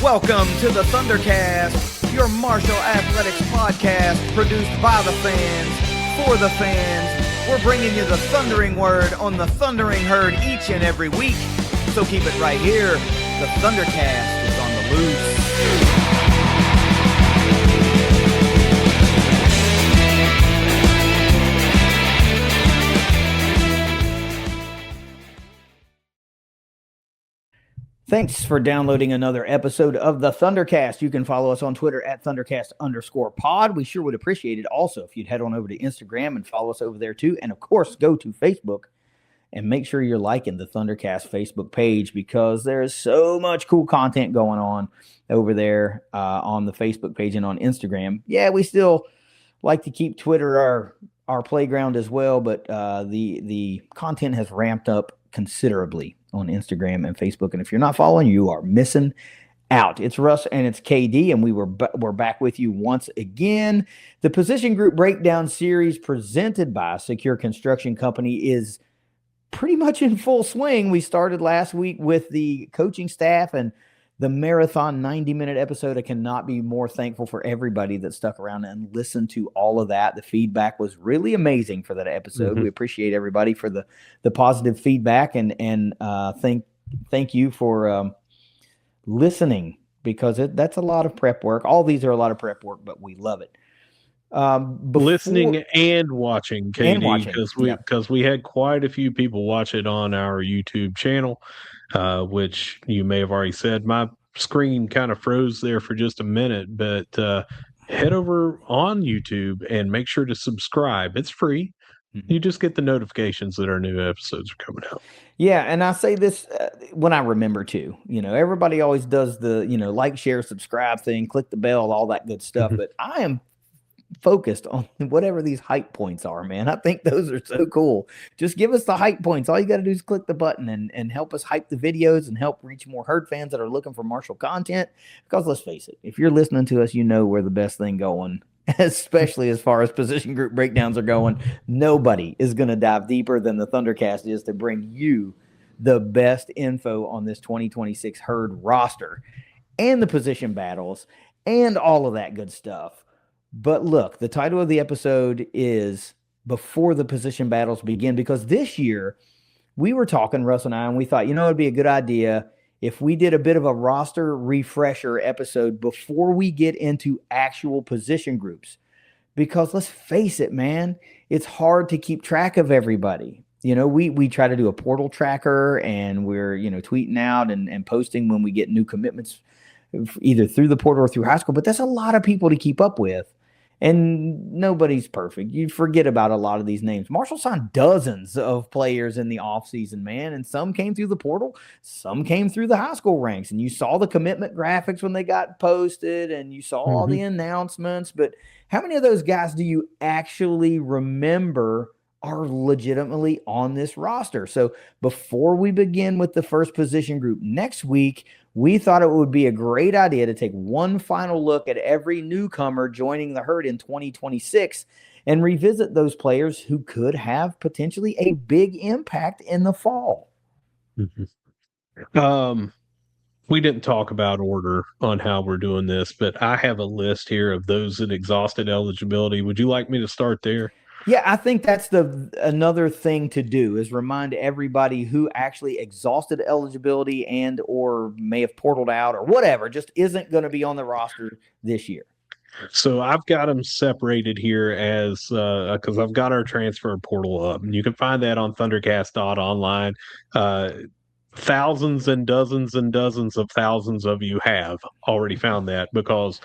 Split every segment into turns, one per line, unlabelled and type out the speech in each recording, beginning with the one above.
Welcome to the Thundercast, your Marshall Athletics podcast produced by the fans, for the fans. We're bringing you the thundering word on the thundering herd each and every week. So keep it right here. The Thundercast is on the loose. Thanks for downloading another episode of the Thundercast. You can follow us on Twitter at Thundercast_pod. We sure would appreciate it also if you'd head on over to Instagram and follow us over there too. And of course, go to Facebook and make sure you're liking the Thundercast Facebook page because there's so much cool content going on over there on the Facebook page and on Instagram. Yeah, we still like to keep Twitter our playground as well, but the content has ramped up considerably on Instagram and Facebook. And if you're not following, you are missing out. It's Russ and it's KD, and we're back with you once again. The Position Group Breakdown Series presented by Secure Construction Company is pretty much in full swing. We started last week with the coaching staff and the marathon 90-minute episode. I cannot be more thankful for everybody that stuck around and listened to all of that. The feedback was really amazing for that episode. We appreciate everybody for the positive feedback and thank you for listening because that's a lot of prep work. All these are a lot of prep work, but we love it.
Listening and watching, Katie, because we had quite a few people watch it on our YouTube channel, which you may have already said. My screen kind of froze there for just a minute, but head over on YouTube and make sure to subscribe. It's free. You just get the notifications that our new episodes are coming out.
Yeah, and I say this when I remember to. Everybody always does the like, share, subscribe thing, click the bell, all that good stuff. But I am focused on whatever these hype points are, man. I think those are so cool. Just give us the hype points. All you got to do is click the button and help us hype the videos and help reach more herd fans that are looking for Marshall content. Because let's face it, if you're listening to us, we're the best thing going, especially as far as position group breakdowns are going. Nobody is going to dive deeper than the Thundercast is to bring you the best info on this 2026 herd roster and the position battles and all of that good stuff. But look, the title of the episode is Before the Position Battles Begin, because this year we were talking, Russ and I, and we thought, it'd be a good idea if we did a bit of a roster refresher episode before we get into actual position groups. Because let's face it, man, it's hard to keep track of everybody. We try to do a portal tracker and we're, tweeting out and posting when we get new commitments either through the portal or through high school. But that's a lot of people to keep up with. And nobody's perfect. You forget about a lot of these names. Marshall signed dozens of players in the offseason, man. And some came through the portal. Some came through the high school ranks. And you saw the commitment graphics when they got posted. And you saw all the announcements. But how many of those guys do you actually remember are legitimately on this roster? So before we begin with the first position group next week, we thought it would be a great idea to take one final look at every newcomer joining the herd in 2026 and revisit those players who could have potentially a big impact in the fall.
We didn't talk about order on how we're doing this, but I have a list here of those that exhausted eligibility. Would you like me to start there?
Yeah, I think that's another thing to do is remind everybody who actually exhausted eligibility and or may have portaled out or whatever, just isn't going to be on the roster this year.
So I've got them separated here as because I've got our transfer portal up. And you can find that on thundercast.online. Thousands and dozens of thousands of you have already found that because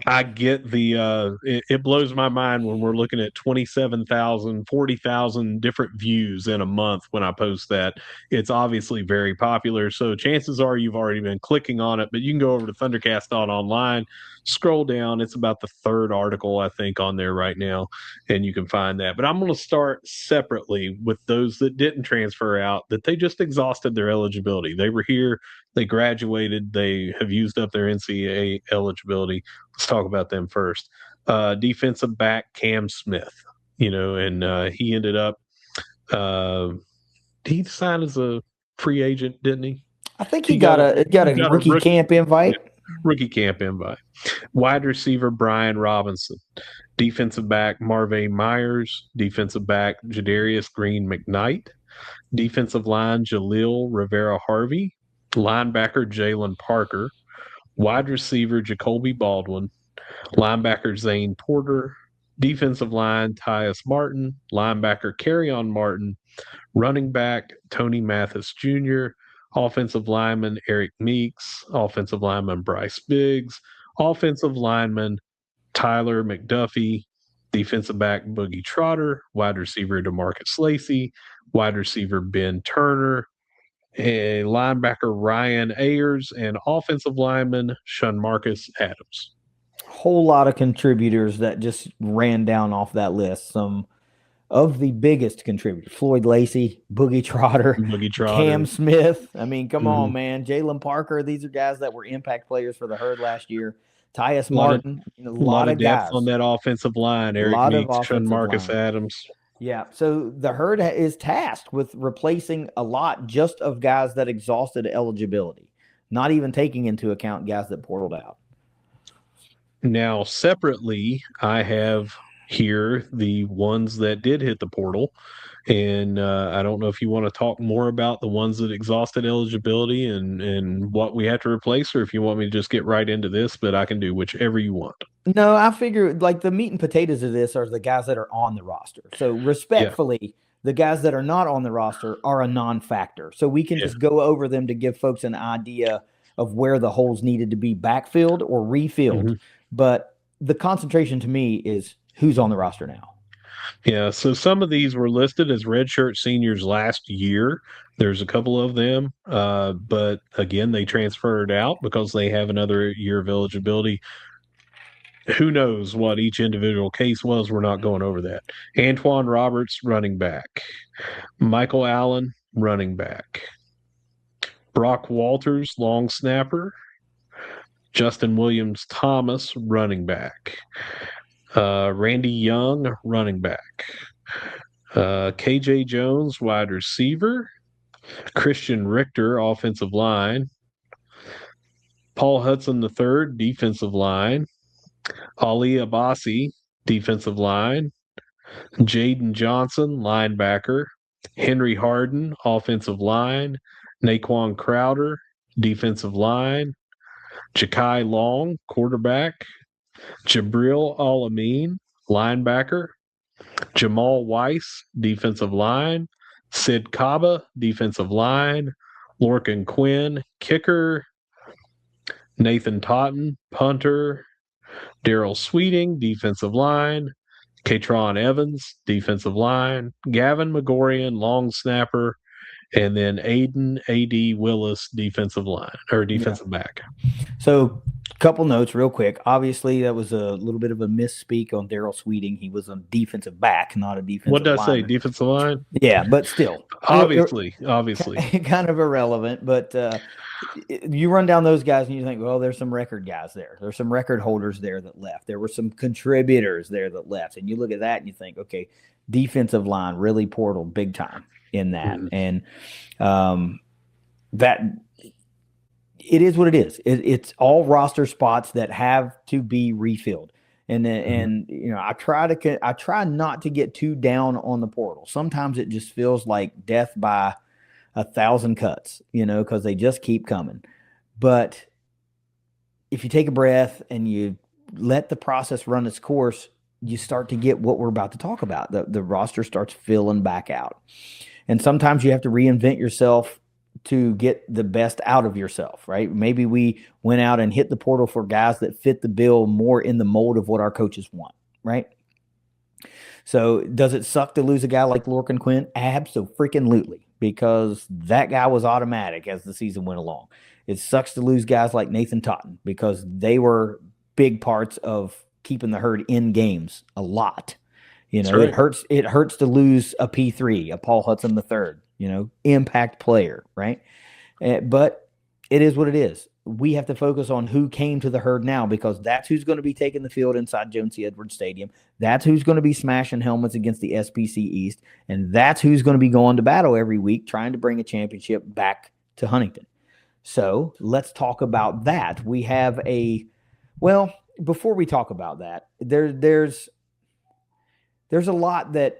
I get it blows my mind when we're looking at 27,000, 40,000 different views in a month when I post that. It's obviously very popular. So chances are you've already been clicking on it, but you can go over to thundercast.online, scroll down. It's about the third article, I think, on there right now, and you can find that. But I'm going to start separately with those that didn't transfer out, that they just exhausted their eligibility. They were here, they graduated, they have used up their NCAA eligibility. Let's talk about them first. Defensive back Cam Smith, and he ended up he signed as a free agent, didn't he?
I think he got a rookie camp invite.
Rookie camp invite. Wide receiver Brian Robinson. Defensive back Marvin Myers. Defensive back Jadarius Green McKnight. Defensive line Jaleel Rivera Harvey. Linebacker Jalen Parker. Wide receiver Jacoby Baldwin. Linebacker Zane Porter. Defensive line Tyus Martin. Linebacker Kerryon Martin. Running back Tony Mathis Jr., offensive lineman Eric Meeks, offensive lineman Bryce Biggs, offensive lineman Tyler McDuffie, defensive back Boogie Trotter, wide receiver DeMarcus Lacey, wide receiver Ben Turner, a linebacker Ryan Ayers, and offensive lineman Sean Marcus Adams.
Whole lot of contributors that just ran down off that list. Some of the biggest contributors: Floyd Lacey, Boogie Trotter, Cam Smith. I mean, come on, man. Jalen Parker. These are guys that were impact players for the Herd last year. Tyus Martin. A lot of
depth
guys
on that offensive line. Eric Meeks, Sean Marcus Adams.
Yeah. So the Herd is tasked with replacing a lot just of guys that exhausted eligibility, not even taking into account guys that portaled out.
Now, separately, I have here the ones that did hit the portal. And I don't know if you want to talk more about the ones that exhausted eligibility and what we have to replace, or if you want me to just get right into this, but I can do whichever you want.
No, I figure like the meat and potatoes of this are the guys that are on the roster. So respectfully, the guys that are not on the roster are a non-factor. So we can just go over them to give folks an idea of where the holes needed to be backfilled or refilled. But the concentration to me is who's on the roster now.
Yeah, so some of these were listed as redshirt seniors last year. There's a couple of them, but again, they transferred out because they have another year of eligibility. Who knows what each individual case was? We're not going over that. Antoine Roberts, running back. Michael Allen, running back. Brock Walters, long snapper. Justin Williams Thomas, running back. Randy Young, running back. KJ Jones, wide receiver. Christian Richter, offensive line. Paul Hudson III, defensive line. Ali Abbasi, defensive line. Jaden Johnson, linebacker. Henry Harden, offensive line. Naquan Crowder, defensive line. Ja'Kai Long, quarterback. Jabril Al-Amin, linebacker. Jamal Weiss, defensive line. Sid Kaba, defensive line. Lorcan Quinn, kicker. Nathan Totten, punter. Daryl Sweeting, defensive line. Katron Evans, defensive line. Gavin Megorian, long snapper. And then Aiden A.D. Willis, defensive line or defensive back.
So, couple notes real quick. Obviously, that was a little bit of a misspeak on Daryl Sweeting. He was a defensive back, not a defensive
What did
lineman.
I say? Defensive line?
Yeah, but still.
Obviously.
Kind of irrelevant, but you run down those guys and you think, well, there's some record guys there. There's some record holders there that left. There were some contributors there that left. And you look at that and you think, okay, defensive line really portaled big time in that. And that it is what it is. It's all roster spots that have to be refilled. And you know, I try not to get too down on the portal. Sometimes it just feels like death by 1,000 cuts, you know, because they just keep coming. But if you take a breath and you let the process run its course, you start to get what we're about to talk about. The roster starts filling back out. And sometimes you have to reinvent yourself to get the best out of yourself, right? Maybe we went out and hit the portal for guys that fit the bill more in the mold of what our coaches want, right? So does it suck to lose a guy like Lorcan Quinn? Abso-freaking-lutely, because that guy was automatic as the season went along. It sucks to lose guys like Nathan Totten because they were big parts of keeping the Herd in games a lot. You know, right. It hurts to lose a P3, a Paul Hudson III, you know, impact player, right? But it is what it is. We have to focus on who came to the Herd now, because that's who's going to be taking the field inside Jones C. Edwards Stadium. That's who's going to be smashing helmets against the SPC East. And that's who's going to be going to battle every week trying to bring a championship back to Huntington. So let's talk about that. We have well, before we talk about that, there's a lot that,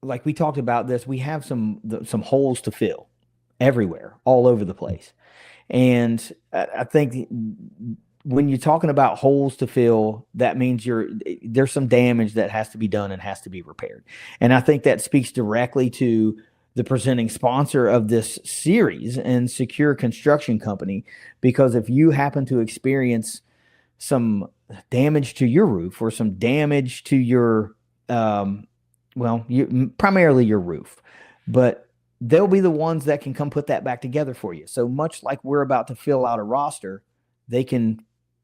like we talked about this, we have some holes to fill everywhere, all over the place. And I think when you're talking about holes to fill, that means there's some damage that has to be done and has to be repaired. And I think that speaks directly to the presenting sponsor of this series and Secure Construction Company, because if you happen to experience some damage to your roof or some damage to your primarily your roof, but they'll be the ones that can come put that back together for you. So much like we're about to fill out a roster, they can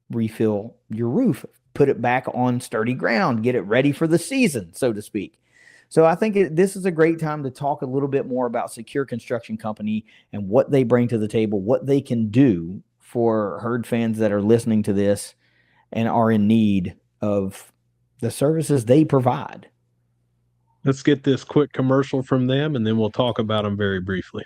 refill your roof, put it back on sturdy ground, get it ready for the season, so to speak. So I think this is a great time to talk a little bit more about Secure Construction Company and what they bring to the table, what they can do for herd fans that are listening to this and are in need of the services they provide.
Let's get this quick commercial from them, and then we'll talk about them very briefly.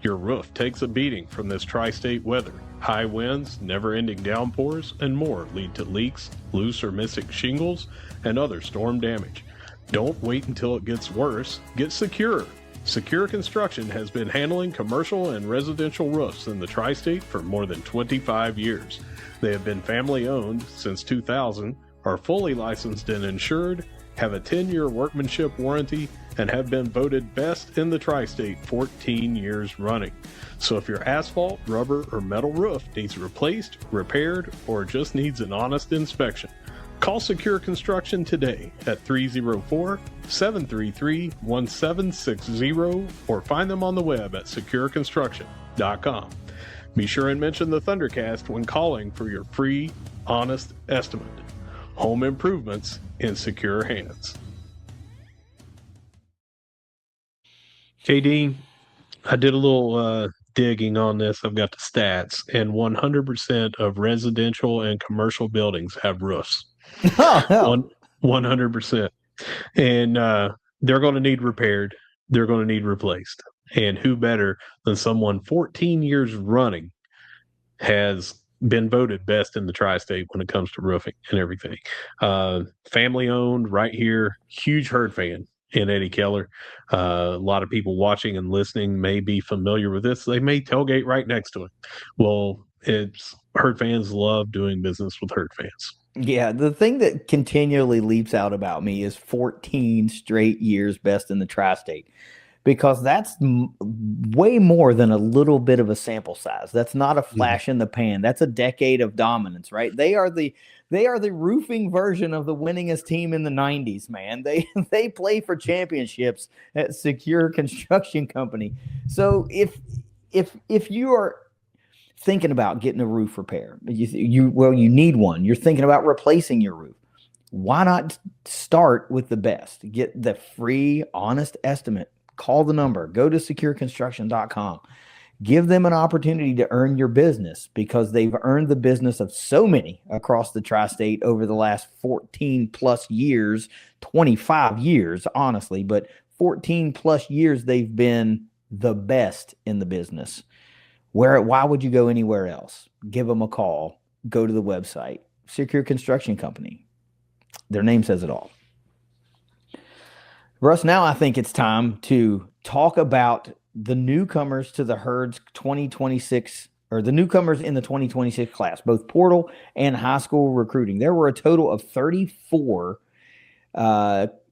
Your roof takes a beating from this tri-state weather. High winds, never-ending downpours, and more lead to leaks, loose or missing shingles, and other storm damage. Don't wait until it gets worse. Get Secure. Secure Construction has been handling commercial and residential roofs in the tri-state for more than 25 years. They have been family-owned since 2000, are fully licensed and insured, have a 10-year workmanship warranty, and have been voted best in the tri-state 14 years running. So if your asphalt, rubber, or metal roof needs replaced, repaired, or just needs an honest inspection, call Secure Construction today at 304-733-1760 or find them on the web at secureconstruction.com. Be sure and mention the Thundercast when calling for your free, honest estimate. Home improvements in secure hands. JD, I did a little digging on this. I've got the stats, and 100% of residential and commercial buildings have roofs. 100%. And they're going to need repaired. They're going to need replaced. And who better than someone 14 years running has been voted best in the tri-state when it comes to roofing and everything. Family owned right here, huge herd fan in Eddie Keller. A lot of people watching and listening may be familiar with this. They may tailgate right next to it. Well, herd fans love doing business with herd fans.
Yeah, the thing that continually leaps out about me is 14 straight years best in the tri-state, because that's way more than a little bit of a sample size. That's not a flash in the pan. That's a decade of dominance, right? They are the roofing version of the winningest team in the 90s, man. They play for championships at Secure Construction Company. So if you are thinking about getting a roof repair, you need one. You're thinking about replacing your roof. Why not start with the best? Get the free, honest estimate. Call the number. Go to secureconstruction.com. Give them an opportunity to earn your business, because they've earned the business of so many across the tri-state over the last 14 plus years, 25 years, honestly, but 14 plus years they've been the best in the business. Why would you go anywhere else? Give them a call. Go to the website. Secure Construction Company. Their name says it all. Russ, now I think it's time to talk about the newcomers to the Herd's 2026, or the newcomers in the 2026 class, both portal and high school recruiting. There were a total of 34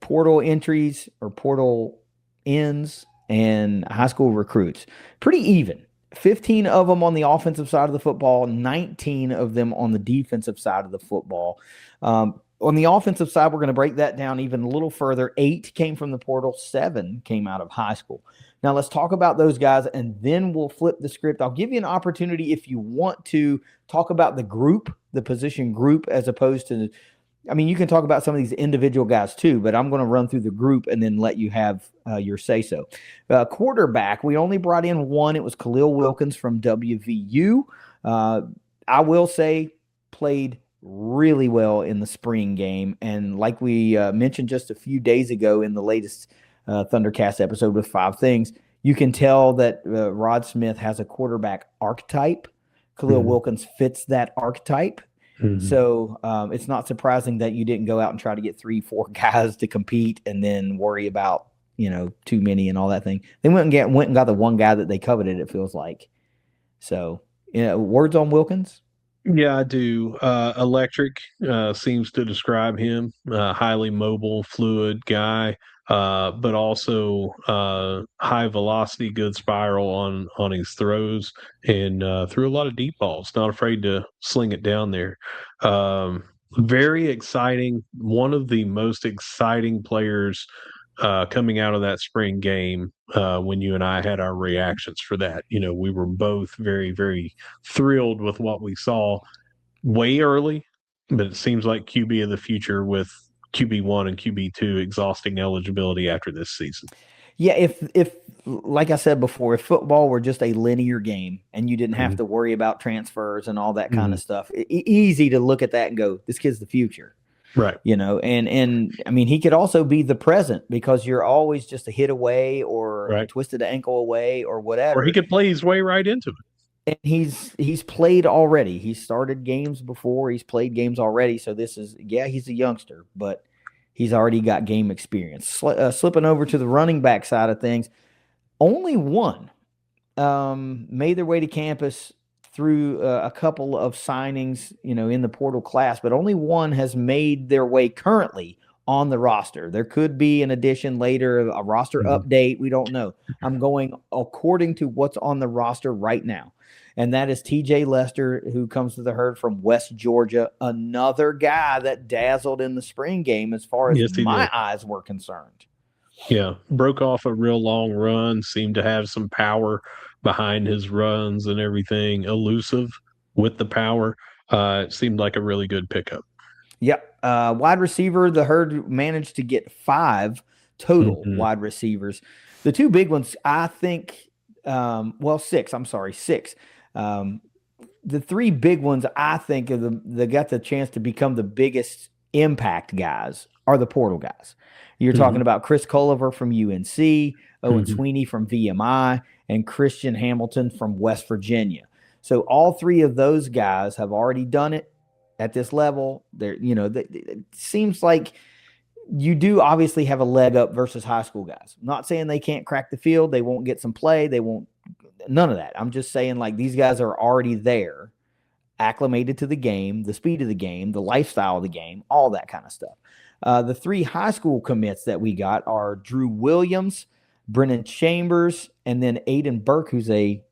portal entries or portal ins and high school recruits. Pretty even. 15 of them on the offensive side of the football, 19 of them on the defensive side of the football. On the offensive side, we're going to break that down even a little further. 8 came from the portal, 7 came out of high school. Now let's talk about those guys, and then we'll flip the script. I'll give you an opportunity if you want to talk about the group, the position group, as opposed to, you can talk about some of these individual guys too, but I'm going to run through the group and then let you have your say-so. Quarterback, we only brought in one. It was Khalil Wilkins from WVU. I will say played really well in the spring game. And like we mentioned just a few days ago in the latest Thundercast episode with 5 Things, You can tell that Rod Smith has a quarterback archetype. Khalil
Mhm.
Wilkins fits that archetype.
Mhm.
So it's not surprising that you didn't go out and try to get 3, 4 guys to compete and then worry about too many and all that thing. They went and got the one guy that they coveted. It feels like so. Words on Wilkins.
Yeah, I do. Electric seems to describe him. Highly mobile, fluid guy, but also high velocity, good spiral on his throws, and threw a lot of deep balls. Not afraid to sling it down there. Very exciting. One of the most exciting players coming out of that spring game when you and I had our reactions for that. We were both very, very thrilled with what we saw way early, but it seems like QB of the future with QB1 and QB2 exhausting eligibility after this season.
Yeah, if like I said before, if football were just a linear game and you didn't have
Mhm.
to worry about transfers and all that kind
Mhm.
of stuff, easy to look at that and go, this kid's the future.
Right.
And I mean, he could also be the present because you're always just a hit away or a
Right.
twisted ankle away or
Or he
whatever.
could play his way right into it.
And he's played already. He's started games before. He's played games already. So this is he's a youngster, but he's already got game experience. Slipping over to the running back side of things, only one made their way to campus through a couple of signings, in the portal class, but only one has made their way currently on the roster. There could be an addition later, a roster
Mhm.
update. We don't know. I'm going according to what's on the roster right now. And that is TJ Lester, who comes to the herd from West Georgia, another guy that dazzled in the spring game as far as
Yes, he
my
did.
eyes were concerned.
Yeah. Broke off a real long run, seemed to have some power behind his runs and everything, elusive with the power. It seemed like a really good pickup.
Yep. Wide receiver, the herd managed to get 5 total
Mhm.
wide receivers. The two big ones, I think, well, 6. I'm sorry, 6. Um, the 3 big ones, I think, are the got the chance to become the biggest impact guys are the portal guys. You're talking
Mhm.
about Chris Culliver from UNC, Owen
Mhm.
Sweeney from VMI, and Christian Hamilton from West Virginia. So all 3 of those guys have already done it at this level. It seems like you do obviously have a leg up versus high school guys. I'm not saying they can't crack the field, they won't get some play, they won't none of that. I'm just saying like these guys are already there, acclimated to the game, the speed of the game, the lifestyle of the game, all that kind of stuff. The 3 high school commits that we got are Drew Williams, Brennan Chambers, and then Aiden Burke, who's a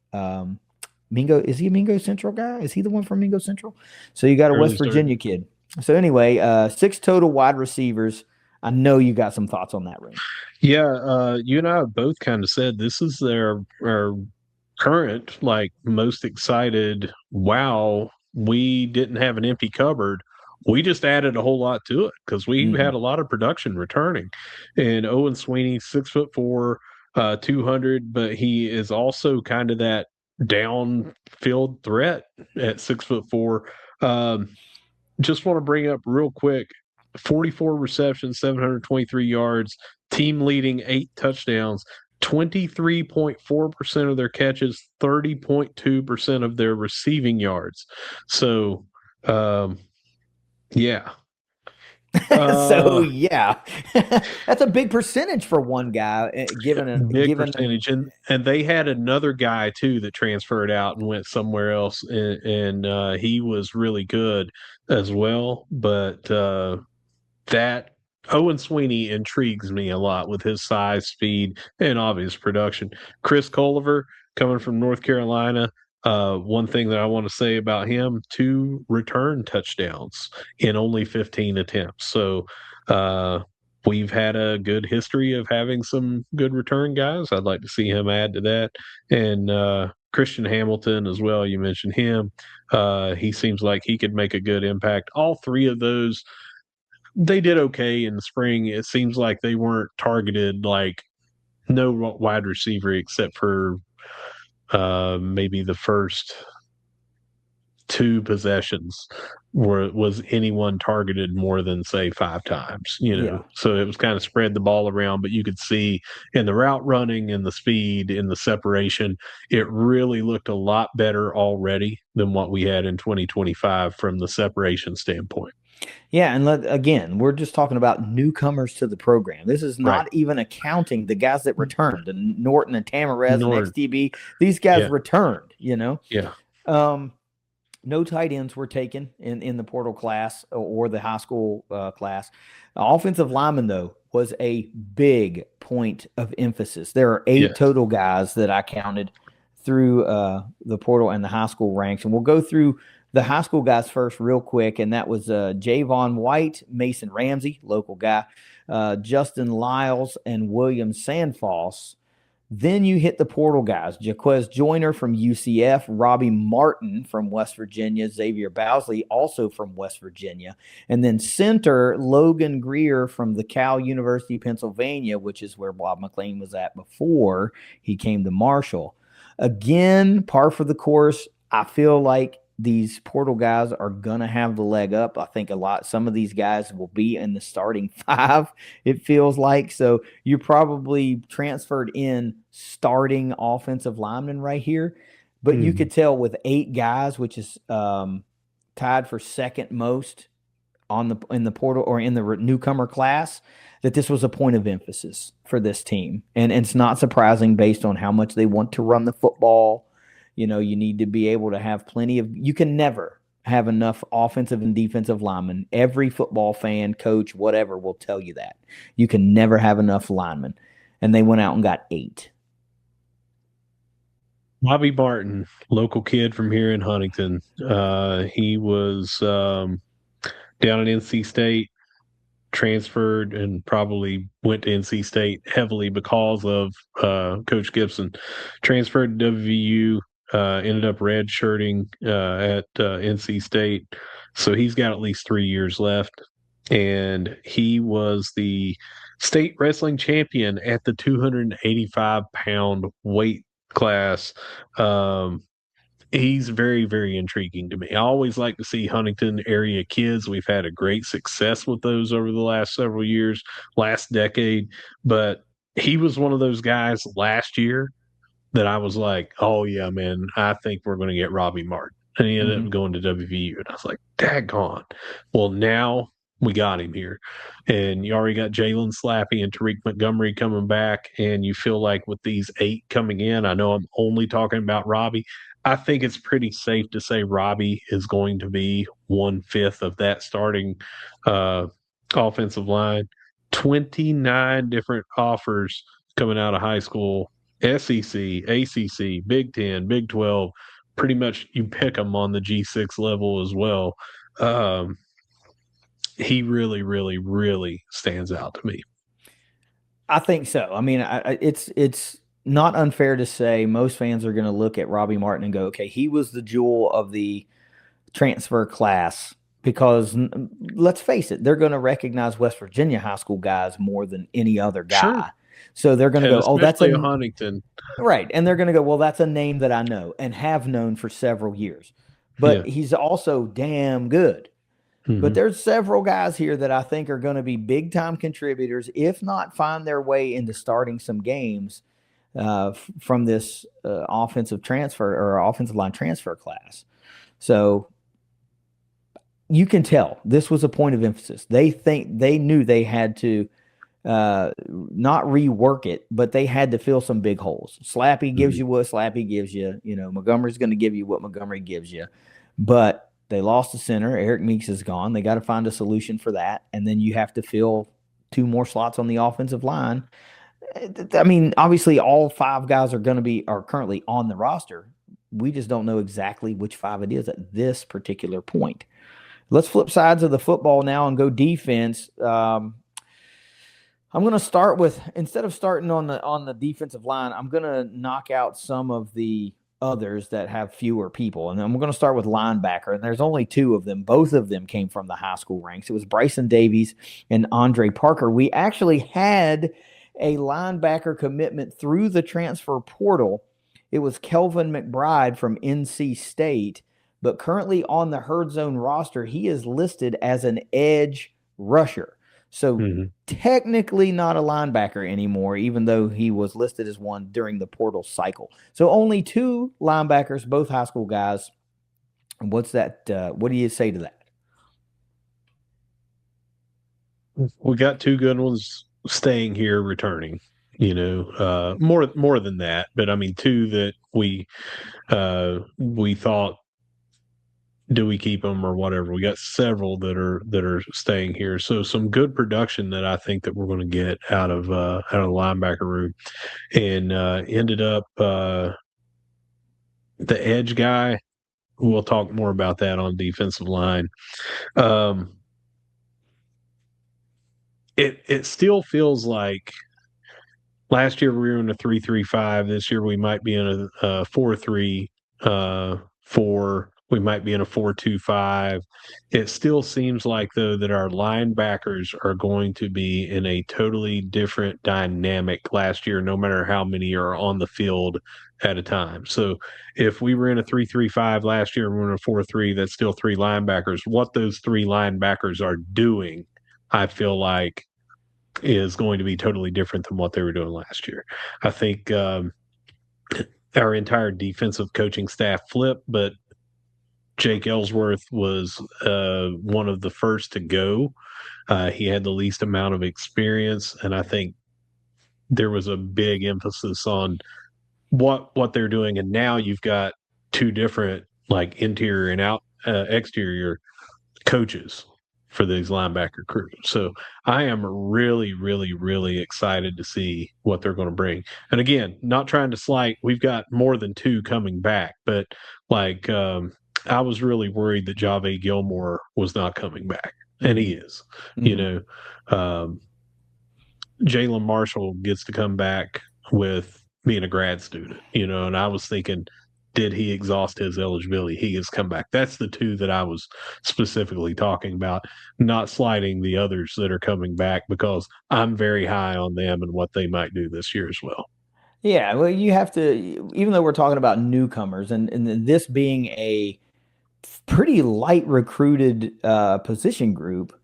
Mingo. Is he a Mingo Central guy? Is he the one from Mingo Central? So you got a West
Fairly certain.
Virginia kid. So anyway, 6 total wide receivers. I know you got some thoughts on that, Ring.
Yeah, you and I have both kind of said this is their current like most excited. Wow, we didn't have an empty cupboard. We just added a whole lot to it because we
Mm-hmm.
had a lot of production returning. And Owen Sweeney, 6'4", 200, but he is also kind of that downfield threat at 6'4". Just want to bring up real quick 44 receptions, 723 yards, team leading 8 touchdowns, 23.4% of their catches, 30.2% of their receiving yards. So, um, yeah.
So
Uh,
yeah, that's a big percentage for one guy.
Big
Given
percentage, and they had another guy too that transferred out and went somewhere else, and he was really good as well. But that Owen Sweeney intrigues me a lot with his size, speed, and obvious production. Chris Culliver coming from North Carolina. One thing that I want to say about him: 2 return touchdowns in only 15 attempts. So uh, we've had a good history of having some good return guys. I'd like to see him add to that, and Christian Hamilton as well. You mentioned him. He seems like he could make a good impact. All 3 of those they did okay in the spring. It seems like they weren't targeted like no wide receiver except for maybe the first 2 possessions was anyone targeted more than say 5 times,
Yeah.
so it was kind of spread the ball around, but you could see in the route running and the speed and the separation, it really looked a lot better already than what we had in 2025 from the separation standpoint.
Yeah, and again, we're just talking about newcomers to the program. This is
Right.
not even accounting the guys that returned, the Norton and Tamarez and
Norton.
XTB. These guys
Yeah.
returned,
Yeah.
No tight ends were taken in the portal class or the high school class. Offensive lineman, though, was a big point of emphasis. There are 8
Yes.
total guys that I counted through the portal and the high school ranks. And we'll go through the high school guys first real quick. And that was Javon White, Mason Ramsey, local guy, Justin Lyles, and William Sandfoss. Then you hit the portal guys, Jaquez Joyner from UCF, Robbie Martin from West Virginia, Xavier Bowsley also from West Virginia, and then center Logan Greer from the Cal University, Pennsylvania, which is where Bob McLean was at before he came to Marshall. Again, par for the course. I feel like these portal guys are going to have the leg up. I think some of these guys will be in the starting 5, it feels like. So you're probably transferred in starting offensive lineman right here. But you could tell with 8 guys, which is tied for second most in the portal or in the newcomer class, that this was a point of emphasis for this team. And it's not surprising based on how much they want to run the football. You need to be able to have you can never have enough offensive and defensive linemen. Every football fan, coach, whatever will tell you that. You can never have enough linemen. And they went out and got 8.
Bobby Martin, local kid from here in Huntington. He was down at NC State, transferred, and probably went to NC State heavily because of Coach Gibson. Transferred to WVU. Ended up redshirting at NC State. So he's got at least 3 years left. And he was the state wrestling champion at the 285-pound weight class. He's very, very intriguing to me. I always like to see Huntington area kids. We've had a great success with those over the last several years, last decade. But he was one of those guys last year that I was like, oh, yeah, man, I think we're going to get Robbie Martin. And he ended up going to WVU. And I was like, daggone. Well, now we got him here. And you already got Jalen Slappy and Tariq Montgomery coming back. And you feel like with these 8 coming in, I know I'm only talking about Robbie. I think it's pretty safe to say Robbie is going to be 1/5 of that starting offensive line. 29 different offers coming out of high school. SEC, ACC, Big 10, Big 12, pretty much you pick them on the G6 level as well. He really, really, really stands out to me.
I think so. I mean, it's not unfair to say most fans are going to look at Robbie Martin and go, okay, he was the jewel of the transfer class because let's face it, they're going to recognize West Virginia high school guys more than any other guy.
Sure.
So they're going to go, oh, that's
a Huntington.
Right. And they're going to go, well, that's a name that I know and have known for several years. But he's also damn good. But there's several guys here that I think are going to be big time contributors, if not find their way into starting some games from this offensive line transfer class. So you can tell this was a point of emphasis. They knew they had to not rework it, but they had to fill some big holes. Slappy gives you what Slappy gives you. Montgomery's going to give you what Montgomery gives you. But they lost the center. Eric Meeks is gone. They got to find a solution for that. And then you have to fill 2 more slots on the offensive line. I mean, obviously all 5 guys are currently on the roster. We just don't know exactly which 5 it is at this particular point. Let's flip sides of the football now and go defense. I'm going to start with, instead of starting on the defensive line, I'm going to knock out some of the others that have fewer people. And I'm going to start with linebacker. And there's only 2 of them. Both of them came from the high school ranks. It was Bryson Davies and Andre Parker. We actually had a linebacker commitment through the transfer portal. It was Kelvin McBride from NC State. but currently on the Herd Zone roster, he is listed as an edge rusher. So technically not a linebacker anymore, even though he was listed as one during the portal cycle. So only 2 linebackers, both high school guys. What's that? What do you say to that?
We got 2 good ones staying here, returning. More than that, but I mean 2 that we thought, do we keep them or whatever. We got several that are staying here, so some good production that I think that we're going to get out of the linebacker room, and ended up the edge guy. We'll talk more about that on defensive line. It still feels like last year we were in a 3-3-5. This year we might be in a 4-3-4. We might be in a 4-2-5. It still seems like, though, that our linebackers are going to be in a totally different dynamic last year, no matter how many are on the field at a time. So if we were in a 3-3-5 last year and we're in a 4-3, that's still 3 linebackers. What those 3 linebackers are doing, I feel like, is going to be totally different than what they were doing last year. I think our entire defensive coaching staff flipped, but Jake Ellsworth was one of the first to go. He had the least amount of experience, and I think there was a big emphasis on what they're doing. And now you've got 2 different, like, interior and exterior coaches for these linebacker crews. So I am really, really, really excited to see what they're going to bring. And again, not trying to slight, we've got more than 2 coming back, but like, I was really worried that Jave Gilmore was not coming back, and he is. Jalen Marshall gets to come back with being a grad student, and I was thinking, did he exhaust his eligibility? He has come back. That's the 2 that I was specifically talking about, not slighting the others that are coming back, because I'm very high on them and what they might do this year as well.
Yeah, well, you have to, even though we're talking about newcomers and this being a pretty light recruited position group,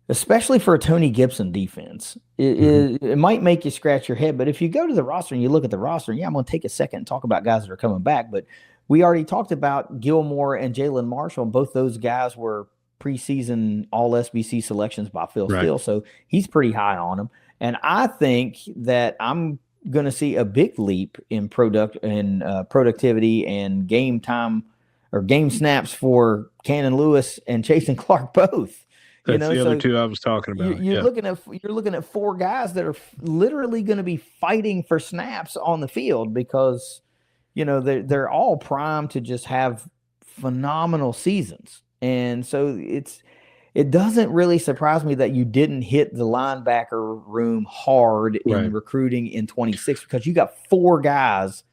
especially for a Tony Gibson defense, it might make you scratch your head. But if you go to the roster and you look at the roster, I'm going to take a second and talk about guys that are coming back. But we already talked about Gilmore and Jalen Marshall. Both those guys were preseason All SBC selections by Phil Steele, so he's pretty high on them. And I think that I'm going to see a big leap in productivity and game time or game snaps for Cannon Lewis and Chasen Clark both.
That's the other 2 I was talking about.
You're looking at 4 guys that are literally going to be fighting for snaps on the field, because they're all primed to just have phenomenal seasons. And so it doesn't really surprise me that you didn't hit the linebacker room hard in recruiting in 26, because you got 4 guys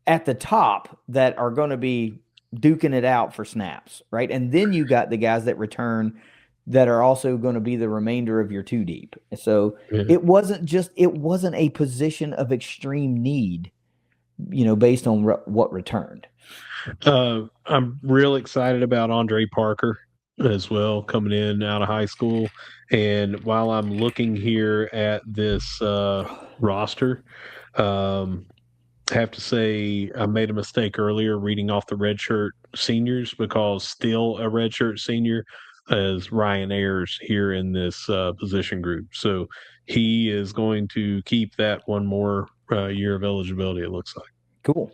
at the top that are going to be duking it out for snaps, right? And then you got the guys that return that are also going to be the remainder of your 2 deep. So it wasn't a position of extreme need, based on what returned.
I'm real excited about Andre Parker as well, coming in out of high school. And while I'm looking here at this roster, have to say I made a mistake earlier reading off the redshirt seniors, because still a redshirt senior as Ryan Ayers here in this position group. So he is going to keep that one more year of eligibility, it looks like.
Cool.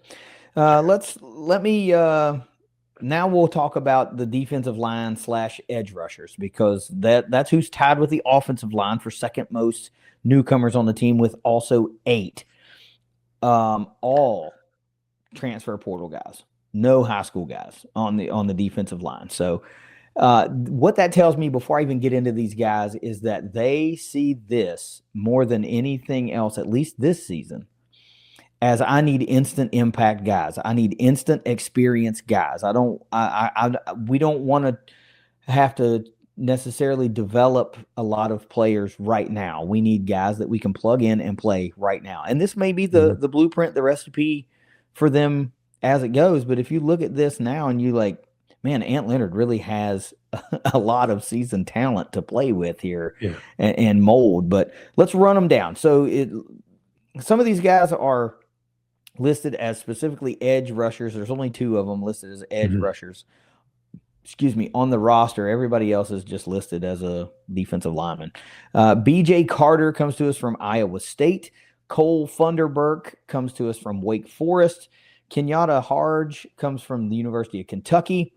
Now we'll talk about the defensive line / edge rushers, because that's who's tied with the offensive line for second most newcomers on the team, with also 8. All transfer portal guys, no high school guys on the defensive line. So what that tells me, before I even get into these guys, is that they see this more than anything else, at least this season, as I need instant impact guys. I need instant experience guys. We don't want to have to necessarily develop a lot of players right now. We need guys that we can plug in and play right now. And this may be the blueprint, the recipe for them as it goes. But if you look at this now and you like, man, Ant Leonard really has a lot of seasoned talent to play with here
Yeah.
and mold. But let's run them down. So some of these guys are listed as specifically edge rushers. There's only 2 of them listed as edge rushers. Excuse me, on the roster. Everybody else is just listed as a defensive lineman. BJ Carter comes to us from Iowa State. Cole Funderburk comes to us from Wake Forest. Kenyatta Harge comes from the University of Kentucky.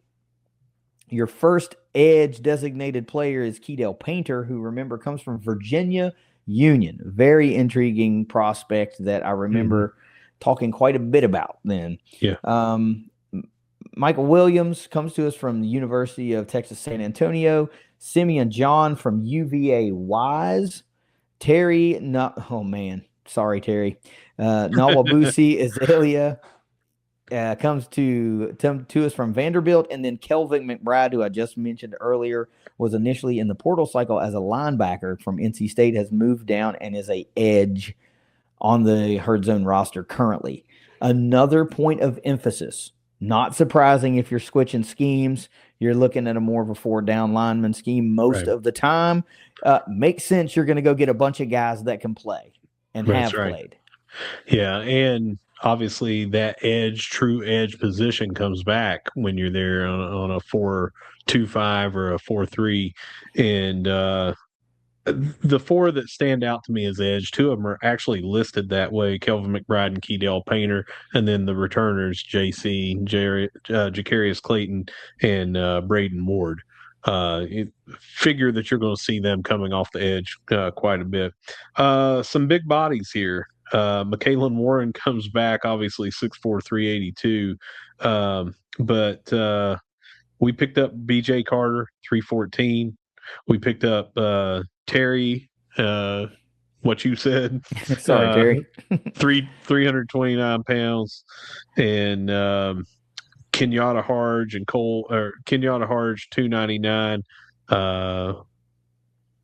Your first edge designated player is Keydale Painter, who, remember, comes from Virginia Union. Very intriguing prospect that I remember talking quite a bit about then.
Yeah.
Michael Williams comes to us from the University of Texas San Antonio. Simeon John from UVA Wise. Terry, sorry, Terry. Nawabusi Azalea comes to us from Vanderbilt. And then Kelvin McBride, who I just mentioned earlier, was initially in the portal cycle as a linebacker from NC State, has moved down and is a edge on the Herd Zone roster currently. Another point of emphasis. Not surprising if you're switching schemes. You're looking at a more of a 4-down lineman scheme most of the time. Makes sense. You're going to go get a bunch of guys that can play and have played.
Yeah, and obviously that true edge position comes back when you're there on a 4-2-5 or a 4-3, and the 4 that stand out to me as edge, 2 of them are actually listed that way: Kelvin McBride and Keydale Painter, and then the returners JC, Jacarius Clayton, and Braden Ward. Figure that you're going to see them coming off the edge quite a bit. Some big bodies here. McKaylen Warren comes back, obviously 6'4", 382. But we picked up BJ Carter, 314. We picked up Terry, what you said.
Sorry, Terry.
329 pounds. And Kenyatta Harge and Kenyatta Harge, 299.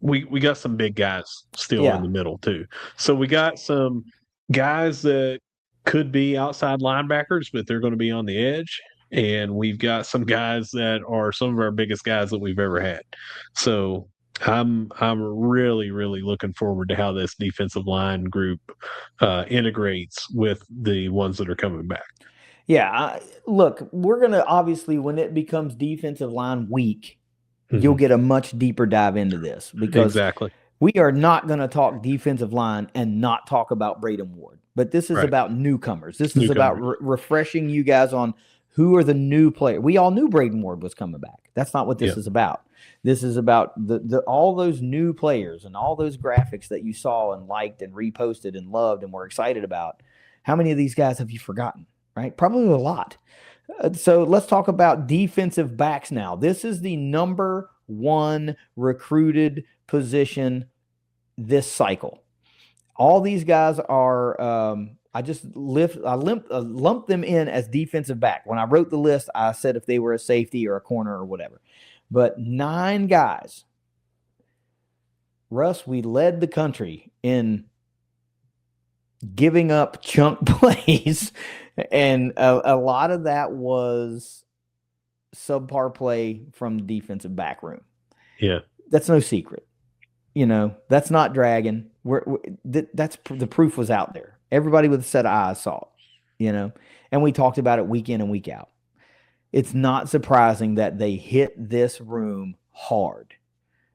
We got some big guys still in the middle too. So we got some guys that could be outside linebackers, but they're going to be on the edge. And we've got some guys that are some of our biggest guys that we've ever had. So I'm really, really looking forward to how this defensive line group integrates with the ones that are coming back.
Yeah, look, we're going to obviously, when it becomes defensive line week, you'll get a much deeper dive into this, because we are not going to talk defensive line and not talk about Braden Ward. But this is about newcomers. This is about refreshing you guys on who are the new players. We all knew Braden Ward was coming back. That's not what this is about. This is about all those new players and all those graphics that you saw and liked and reposted and loved and were excited about. How many of these guys have you forgotten? Right? Probably a lot. So let's talk about defensive backs now. This is the number 1 recruited position this cycle. All these guys are I lumped them in as defensive back. When I wrote the list, I said if they were a safety or a corner or whatever. But 9 guys. Russ, we led the country in giving up chunk plays, and a lot of that was subpar play from the defensive back room.
Yeah.
That's no secret. That's not dragging. That's the proof was out there. Everybody with a set of eyes saw it, and we talked about it week in and week out. It's not surprising that they hit this room hard.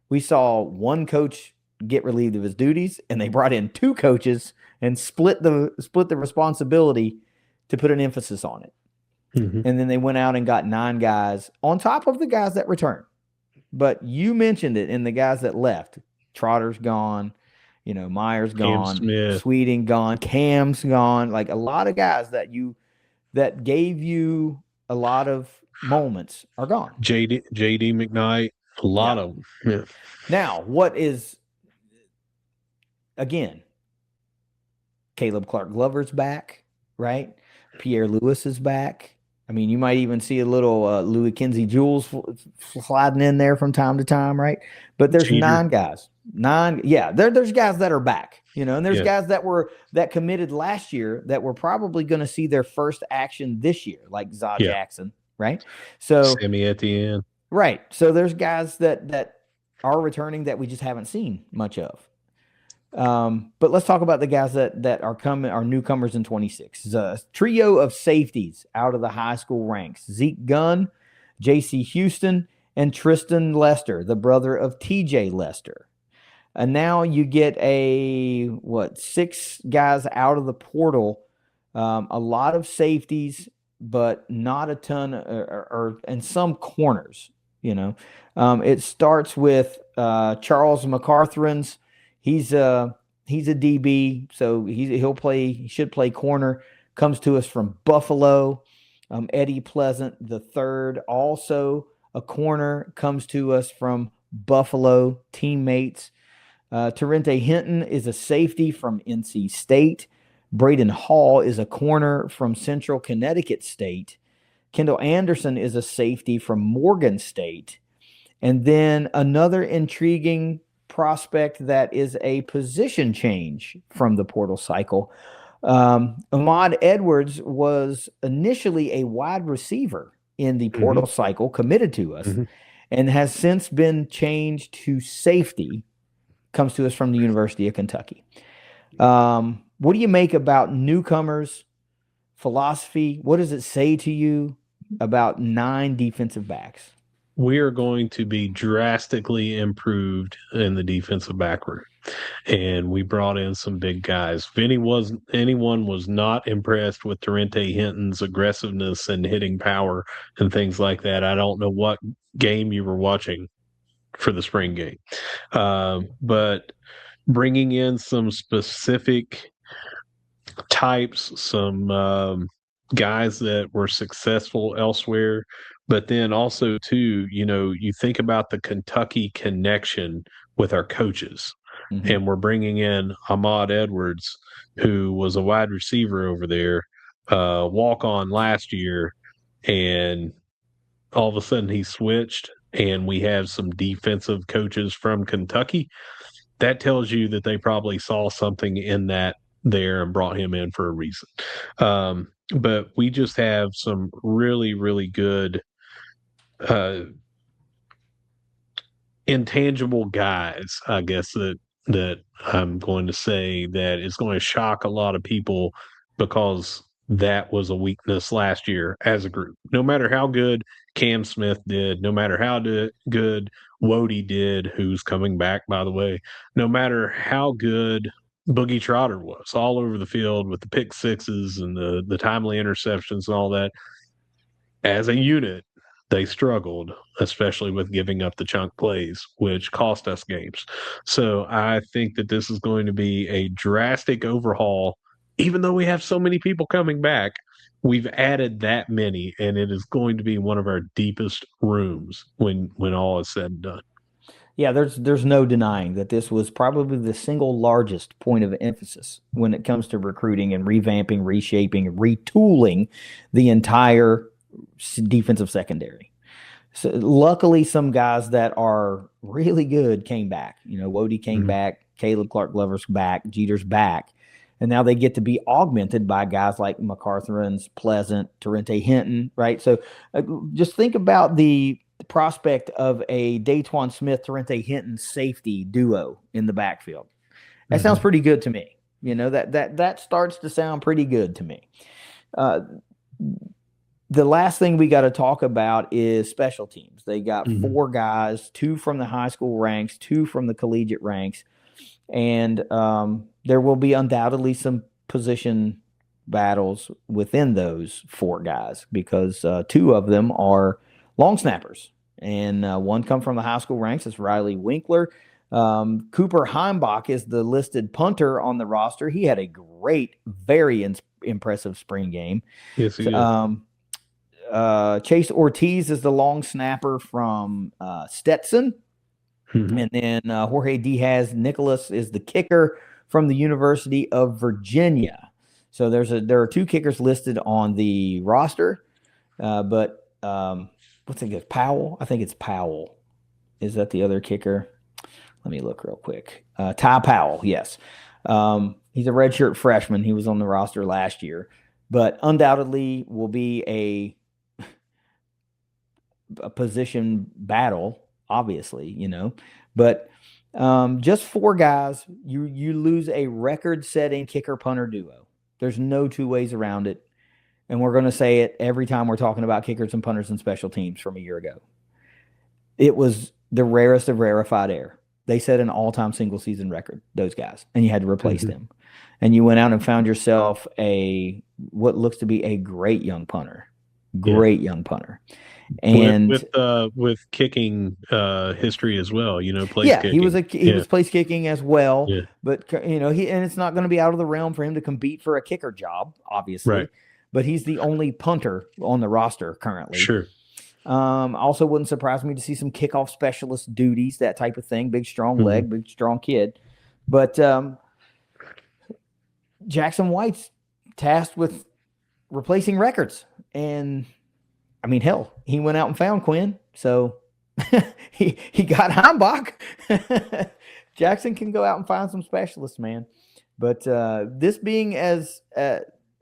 We saw one coach get relieved of his duties, and they brought in 2 coaches and split the responsibility to put an emphasis on it. And then they went out and got 9 guys on top of the guys that returned. But you mentioned it in the guys that left. Trotter's gone, Myers gone, Sweeting gone, Cam's gone. Like a lot of guys that gave you a lot of moments are gone.
JD McKnight, a lot of them. Yeah.
Now, what is, again, Caleb Clark-Glover's back, right? Pierre Lewis is back. I mean, you might even see a little Louis Kinsey Jules sliding in there from time to time, right? But there's Cheater. 9 guys. 9. Yeah, there's guys that are back, and there's
Yeah.
guys that committed last year that were probably going to see their first action this year, like Za
Yeah.
Jackson, right? So
Sammy Etienne.
right. So there's guys that are returning that we just haven't seen much of. But let's talk about the guys that are newcomers in 26. The trio of safeties out of the high school ranks: Zeke Gunn, J.C. Houston, and Tristan Lester, the brother of T.J. Lester. And now you get 6 guys out of the portal. A lot of safeties, but not a ton, and some corners. It starts with Charles McCarthrans. He's a DB, so he should play corner. Comes to us from Buffalo. Eddie Pleasant the third, also a corner, comes to us from Buffalo teammates. Terrente Hinton is a safety from NC State. Braden Hall is a corner from Central Connecticut State. Kendall Anderson is a safety from Morgan State. And then another intriguing prospect that is a position change from the portal cycle. Ahmad Edwards was initially a wide receiver in the portal cycle, committed to us, and has since been changed to safety. Comes to us from the University of Kentucky. What do you make about newcomers' philosophy? What does it say to you about 9 defensive backs?
We are going to be drastically improved in the defensive back room. And we brought in some big guys. If anyone was not impressed with Terrente Hinton's aggressiveness and hitting power and things like that, I don't know what game you were watching for the spring game. But bringing in some specific types, some guys that were successful elsewhere, but then also too, you think about the Kentucky connection with our coaches. And we're bringing in Ahmad Edwards, who was a wide receiver over there, walk on last year, and all of a sudden he switched, and we have some defensive coaches from Kentucky. That tells you that they probably saw something in that there and brought him in for a reason. But we just have some really, really good intangible guys, I guess, that I'm going to say that is going to shock a lot of people, because that was a weakness last year as a group. No matter how good Cam Smith did, no matter how good Wody did, who's coming back, by the way, no matter how good Boogie Trotter was all over the field with the pick sixes and the timely interceptions and all that, as a unit, they struggled, especially with giving up the chunk plays, which cost us games. So I think that this is going to be a drastic overhaul. Even though we have so many people coming back, we've added that many, and it is going to be one of our deepest rooms when all is said and done.
Yeah, there's no denying that this was probably the single largest point of emphasis when it comes to recruiting and revamping, reshaping, retooling the entire defensive secondary. So luckily, some guys that are really good came back. Wody came back, Caleb Clark Glover's back, Jeter's back, and now they get to be augmented by guys like McCarthrans, Pleasant, Terrente Hinton, right? So just think about the prospect of a Daytwan Smith, Terrente Hinton safety duo in the backfield. That sounds pretty good to me. That starts to sound pretty good to me. The last thing we got to talk about is special teams. They got 4 guys, 2 from the high school ranks, 2 from the collegiate ranks. And there will be undoubtedly some position battles within those 4 guys, because 2 of them are long snappers. And one come from the high school ranks. It's Riley Winkler. Cooper Heimbach is the listed punter on the roster. He had a great, very impressive spring game.
Yes, he did.
Chase Ortiz is the long snapper from Stetson. And then Jorge Diaz Nicholas is the kicker from the University of Virginia. So there are 2 kickers listed on the roster, but what's it? Powell? I think it's Powell. Is that the other kicker? Let me look real quick. Ty Powell, yes. He's a redshirt freshman. He was on the roster last year, but undoubtedly will be a position battle, obviously, But just 4 guys, you lose a record-setting kicker-punter duo. There's no two ways around it. And we're going to say it every time we're talking about kickers and punters and special teams from a year ago. It was the rarest of rarefied air. They set an all-time single-season record, those guys, and you had to replace them. And you went out and found yourself what looks to be a great young punter. Young punter. And
with kicking history as well, place kicking.
He was place kicking as well.
Yeah.
But and it's not going to be out of the realm for him to compete for a kicker job, obviously.
Right.
But he's the only punter on the roster currently.
Sure.
Also wouldn't surprise me to see some kickoff specialist duties, that type of thing. Big, strong leg, big, strong kid. But Jackson White's tasked with replacing records. And, I mean, hell, he went out and found Quinn. So he got Heimbach. Jackson can go out and find some specialists, man. But this being as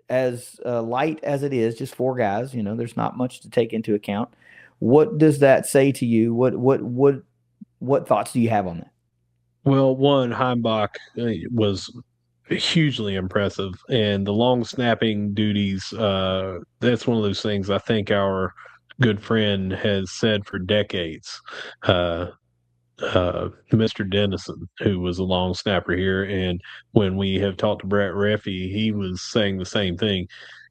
light as it is, just 4 guys, there's not much to take into account. What does that say to you? What thoughts do you have on that?
Well, one, Heimbach was hugely impressive, and the long snapping duties, that's one of those things I think our good friend has said for decades. Mr. Dennison, who was a long snapper here, and when we have talked to Brett Reffy, he was saying the same thing.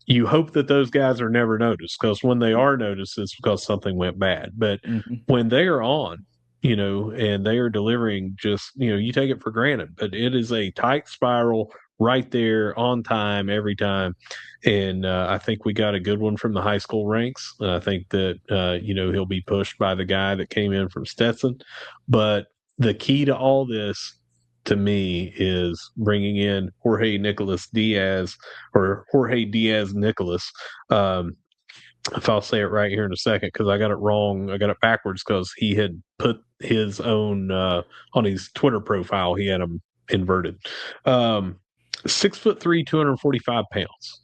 You hope that those guys are never noticed, because when they are noticed, it's because something went bad. But when they are on, and they are delivering, just, you take it for granted. But it is a tight spiral right there on time every time. And I think we got a good one from the high school ranks. I think that, he'll be pushed by the guy that came in from Stetson. But the key to all this, to me, is bringing in Jorge Diaz Nicholas. If I'll say it right here in a second, because I got it wrong. I got it backwards because he had put his own on his Twitter profile. He had him inverted. 6'3", 245 pounds.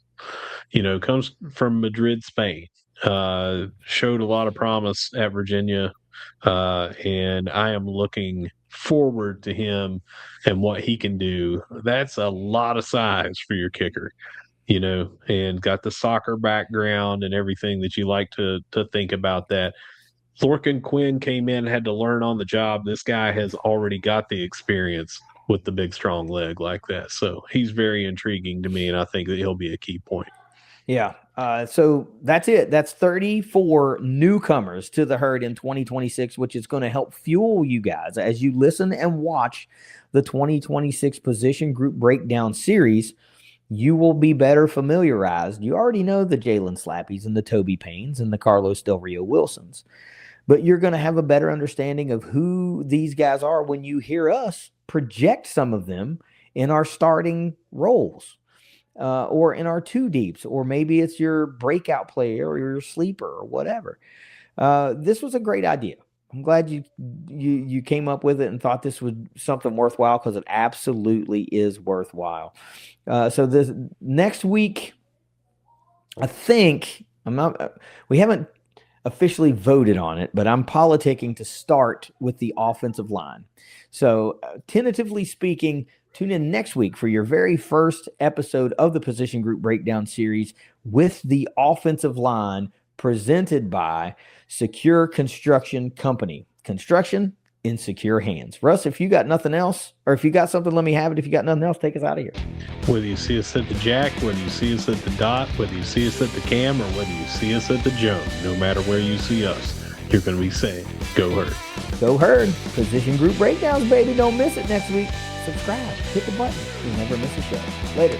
Comes from Madrid, Spain. Showed a lot of promise at Virginia, and I am looking forward to him and what he can do. That's a lot of size for your kicker, and got the soccer background and everything that you like to think about that. Lorcan Quinn came in, had to learn on the job. This guy has already got the experience with the big, strong leg like that. So he's very intriguing to me, and I think that he'll be a key point.
Yeah. So that's it. That's 34 newcomers to the herd in 2026, which is going to help fuel you guys as you listen and watch the 2026 position group breakdown series. You will be better familiarized. You already know the Jalen Slappies and the Toby Paynes and the Carlos Del Rio Wilsons, but you're going to have a better understanding of who these guys are when you hear us project some of them in our starting roles. Or in our 2 deeps, or maybe it's your breakout player or your sleeper or whatever. This was a great idea. I'm glad you came up with it and thought this was something worthwhile, because it absolutely is worthwhile. So this next week, I think we haven't officially voted on it, but I'm politicking to start with the offensive line. So tentatively speaking, tune in next week for your very first episode of the Position Group Breakdown series with the offensive line, presented by Secure Construction Company. Construction in secure hands. Russ, if you got nothing else, or if you got something, let me have it. If you got nothing else, take us out of here.
Whether you see us at the Jack, whether you see us at the Dot, whether you see us at the Cam, or whether you see us at the Joan, no matter where you see us, you're going to be saying, go Herd.
Go Herd. Position Group Breakdowns, baby. Don't miss it next week. Subscribe. Hit the button. You'll never miss a show. Later.